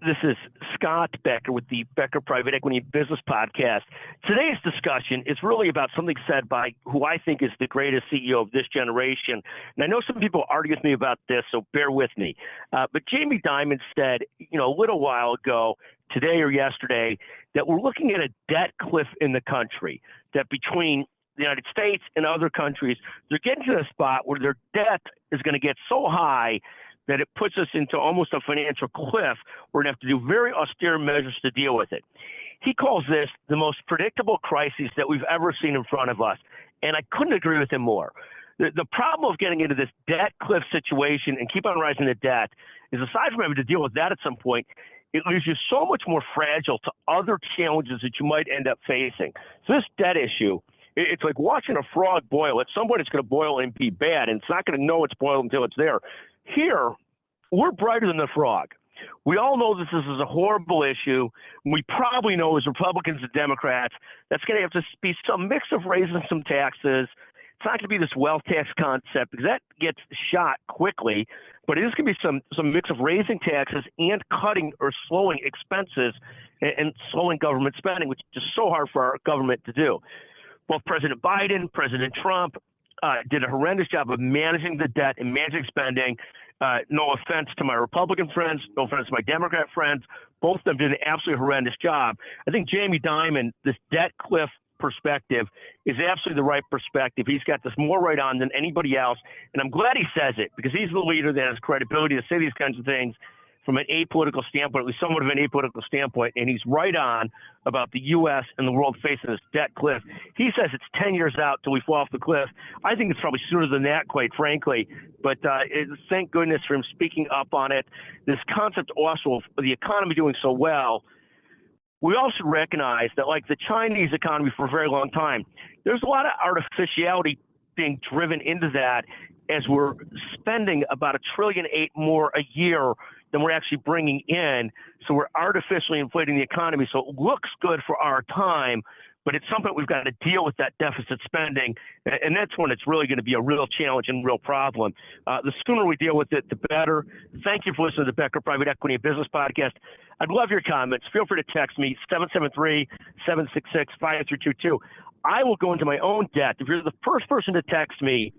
This is Scott Becker with the Becker Private Equity Business Podcast. Today's discussion is really about something said by who I think is the greatest CEO of this generation. And I know some people argue with me about this, so bear with me. But Jamie Dimon said, a little while ago, today or yesterday, that we're looking at a debt cliff in the country, that between the United States and other countries, they're getting to a spot where their debt is going to get so high that it puts us into almost a financial cliff. We're going to have to do very austere measures to deal with it. He calls this the most predictable crisis that we've ever seen in front of us, and I couldn't agree with him more. The problem of getting into this debt cliff situation and keep on rising the debt is, aside from having to deal with that at some point, it leaves you so much more fragile to other challenges that you might end up facing. So this debt issue, it's like watching a frog boil. At some point, it's going to boil and be bad, and it's not going to know it's boiled until it's there. Here, we're brighter than the frog. We all know this is a horrible issue. We probably know, as Republicans and Democrats, that's going to have to be some mix of raising some taxes. It's not going to be this wealth tax concept, because that gets shot quickly, but it is going to be some mix of raising taxes and cutting or slowing expenses and slowing government spending, which is so hard for our government to do. Both President Biden, President Trump did a horrendous job of managing the debt and managing spending. No offense to my Republican friends, no offense to my Democrat friends. Both of them did an absolutely horrendous job. I think Jamie Dimon, this debt cliff perspective, is absolutely the right perspective. He's got this more right on than anybody else, and I'm glad he says it, because he's the leader that has credibility to say these kinds of things from an apolitical standpoint, at least somewhat of an apolitical standpoint, and he's right on about the U.S. and the world facing this debt cliff. He says it's 10 years out till we fall off the cliff. I think it's probably sooner than that, quite frankly, but thank goodness for him speaking up on it. This concept also of the economy doing so well, we also recognize that, like the Chinese economy for a very long time, there's a lot of artificiality being driven into that as we're spending about $1.8 trillion more a year than we're actually bringing in. So we're artificially inflating the economy. So it looks good for our time, but at some point we've got to deal with that deficit spending. And that's when it's really going to be a real challenge and real problem. The sooner we deal with it, the better. Thank you for listening to the Becker Private Equity and Business Podcast. I'd love your comments. Feel free to text me, 773-766-5322. I will go into my own debt. If you're the first person to text me,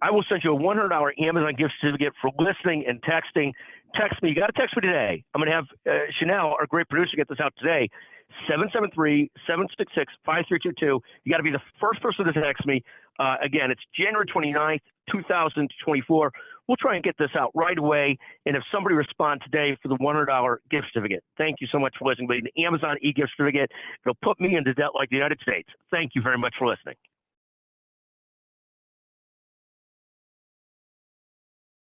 I will send you a $100 Amazon gift certificate for listening and texting. Text me. You got to text me today. I'm going to have Chanel, our great producer, get this out today. 773-766-5322. You got to be the first person to text me. Again, it's January 29th, 2024. We'll try and get this out right away. And if somebody responds today for the $100 gift certificate, thank you so much for listening. But the Amazon e-gift certificate, it'll put me into debt like the United States. Thank you very much for listening.